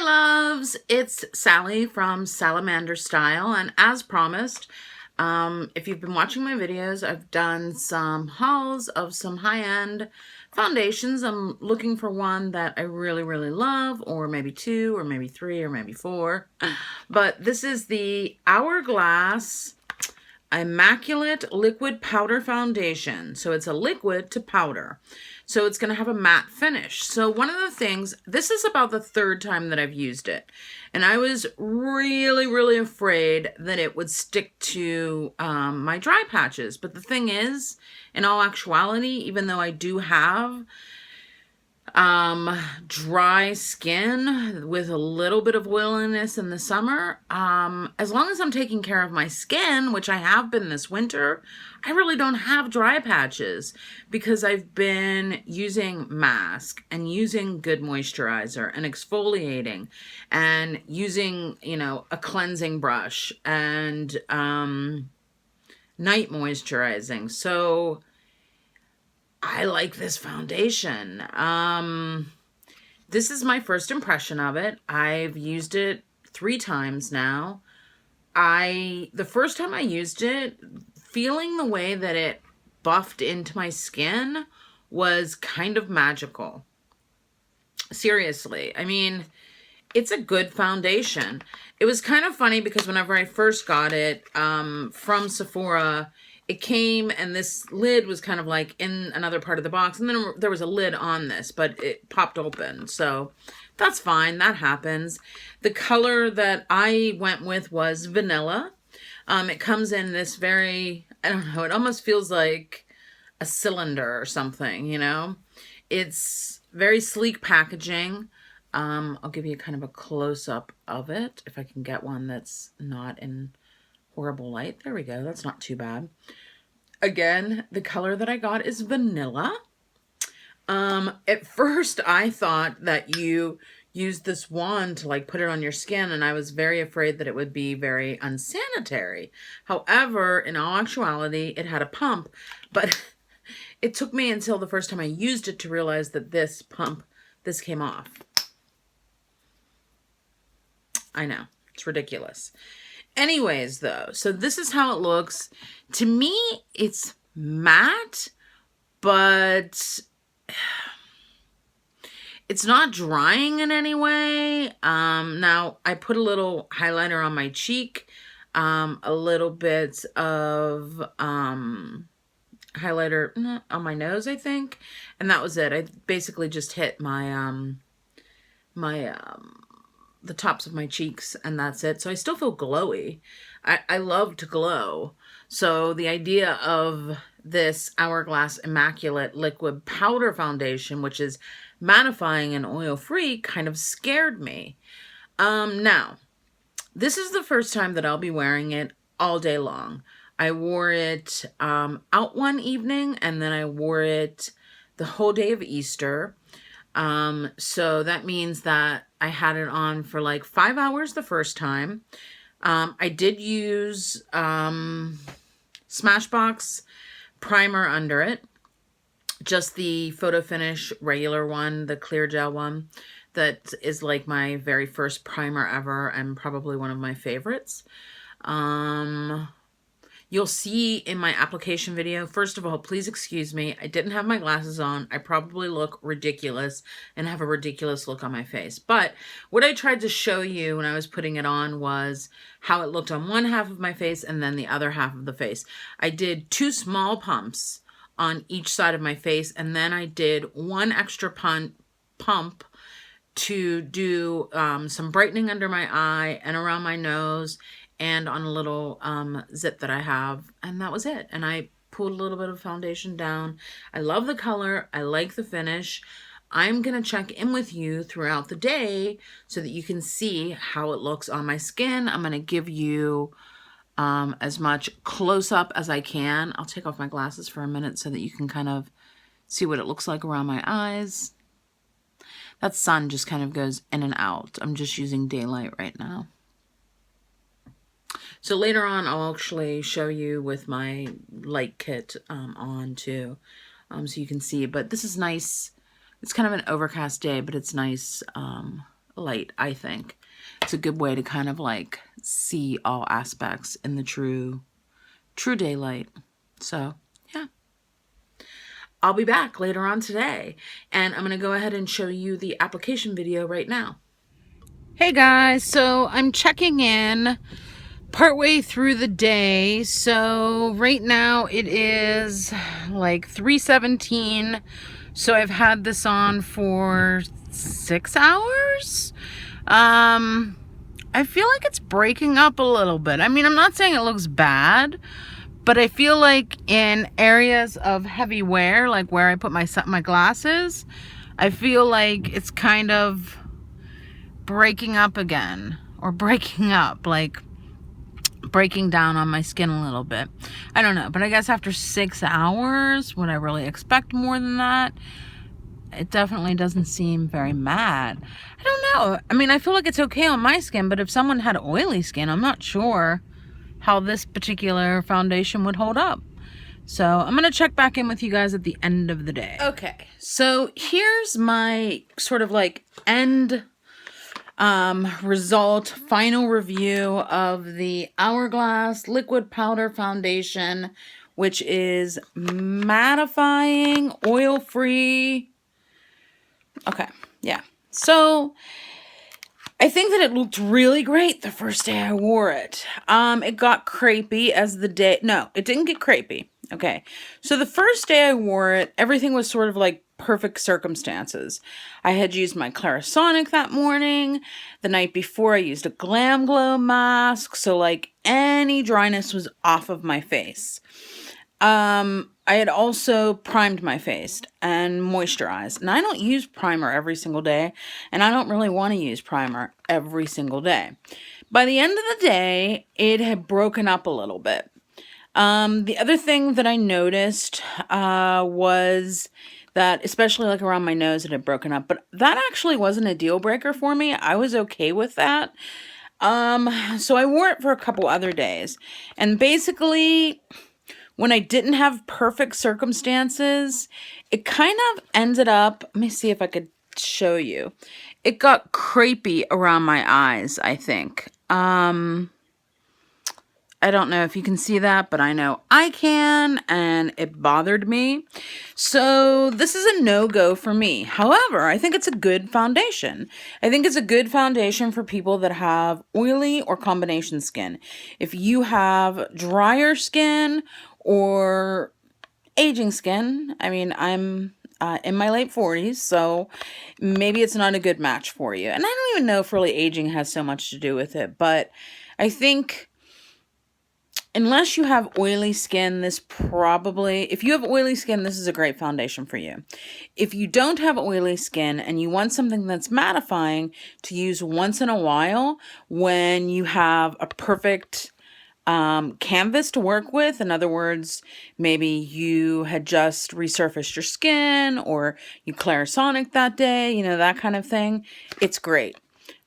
loves, it's Sally from Salamander Style, and as promised, if you've been watching my videos, I've done some hauls of some high-end foundations. I'm looking for one that I really love, or maybe two, or maybe three, or maybe four. But this is the Hourglass Immaculate Liquid Powder Foundation. So it's a liquid to powder. So it's going to have a matte finish. So one of the things, this is about the third time that I've used it. And I was really afraid that it would stick to my dry patches. But the thing is, in all actuality, even though I do have dry skin with a little bit of oiliness in the summer, as long as I'm taking care of my skin, which I have been this winter, I really don't have dry patches because I've been using mask and using good moisturizer and exfoliating and using, you know, a cleansing brush and night moisturizing. So I like this foundation. This is my first impression of it. I've used it 3 times now. The first time I used it, feeling the way that it buffed into my skin was kind of magical. Seriously. I mean, it's a good foundation. It was kind of funny because whenever I first got it from Sephora, it came and this lid was kind of like in another part of the box. And then there was a lid on this, but it popped open. So that's fine. That happens. The color that I went with was vanilla. It comes in this very, I don't know, it almost feels like a cylinder or something, you know? It's very sleek packaging. I'll give you kind of a close-up of it if I can get one that's not in horrible light. There we go. That's not too bad. Again, the color that I got is vanilla. At first I thought that you used this wand to like put it on your skin, and I was very afraid that it would be very unsanitary. However, in all actuality, it had a pump, but it took me until the first time I used it to realize that this came off. I know, it's ridiculous. Anyways, though, so this is how it looks. To me, it's matte, but it's not drying in any way. Now, I put a little highlighter on my cheek, a little bit of highlighter on my nose, I think, and that was it. I basically just hit my the tops of my cheeks, and that's it. So I still feel glowy. I love to glow. So the idea of this Hourglass Immaculate Liquid Powder Foundation, which is mattifying and oil-free, kind of scared me. Now, this is the first time that I'll be wearing it all day long. I wore it out one evening, and then I wore it the whole day of Easter. So that means that I had it on for like 5 hours the first time. I did use Smashbox primer under it. Just the Photo Finish regular one, the clear gel one. That is like my very first primer ever and probably one of my favorites. You'll see in my application video, first of all, please excuse me, I didn't have my glasses on. I probably look ridiculous and have a ridiculous look on my face. But what I tried to show you when I was putting it on was how it looked on one half of my face and then the other half of the face. I did 2 small pumps on each side of my face, and then I did 1 extra pump to do some brightening under my eye and around my nose, and on a little zip that I have, and that was it. And I pulled a little bit of foundation down. I love the color. I like the finish. I'm going to check in with you throughout the day so that you can see how it looks on my skin. I'm going to give you as much close-up as I can. I'll take off my glasses for a minute so that you can kind of see what it looks like around my eyes. That sun just kind of goes in and out. I'm just using daylight right now. So later on, I'll actually show you with my light kit on too, so you can see. But this is nice. It's kind of an overcast day, but it's nice light, I think. It's a good way to kind of like see all aspects in the true daylight. So, yeah. I'll be back later on today, and I'm going to go ahead and show you the application video right now. Hey guys, so I'm checking in partway through the day. So right now it is like 3:17. So I've had this on for 6 hours. I feel like it's breaking up a little bit. I mean, I'm not saying it looks bad, but I feel like in areas of heavy wear, like where I put my glasses, I feel like it's kind of breaking up again, or breaking up, like breaking down on my skin a little bit. I don't know, but I guess after 6 hours, would I really expect more than that? It definitely doesn't seem very mad. I don't know. I mean, I feel like it's okay on my skin, but if someone had oily skin, I'm not sure how this particular foundation would hold up. So I'm going to check back in with you guys at the end of the day. Okay, so here's my sort of like end result, final review of the Hourglass Liquid Powder Foundation, which is mattifying, oil-free. Okay, yeah. So I think that it looked really great the first day I wore it. It got crepey as the day... No, it didn't get crepey. Okay, so the first day I wore it, everything was sort of like perfect circumstances. I had used my Clarisonic that morning. The night before, I used a Glam Glow mask. So, like, any dryness was off of my face. I had also primed my face and moisturized. And I don't use primer every single day. And I don't really want to use primer every single day. By the end of the day, it had broken up a little bit. The other thing that I noticed was that, especially like around my nose, it had broken up. But that actually wasn't a deal breaker for me. I was okay with that. So I wore it for a couple other days. And basically, when I didn't have perfect circumstances, it kind of ended up... Let me see if I could show you. It got crepey around my eyes, I think. I don't know if you can see that, but I know I can, and it bothered me. So this is a no-go for me. However, I think it's a good foundation. I think it's a good foundation for people that have oily or combination skin. If you have drier skin or aging skin, I mean, I'm in my late 40s, so maybe it's not a good match for you. And I don't even know if really aging has so much to do with it, but I think... unless you have oily skin, if you have oily skin, this is a great foundation for you. If you don't have oily skin and you want something that's mattifying to use once in a while when you have a perfect canvas to work with, in other words, maybe you had just resurfaced your skin or you Clarisonic that day, you know, that kind of thing, it's great.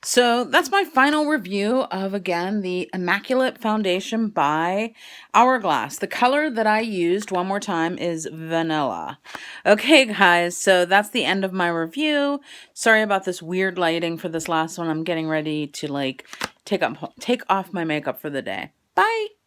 So that's my final review of, again, the Immaculate Foundation by Hourglass. The color that I used, one more time, is vanilla. Okay, guys, so that's the end of my review. Sorry about this weird lighting for this last one. I'm getting ready to, like, take off my makeup for the day. Bye!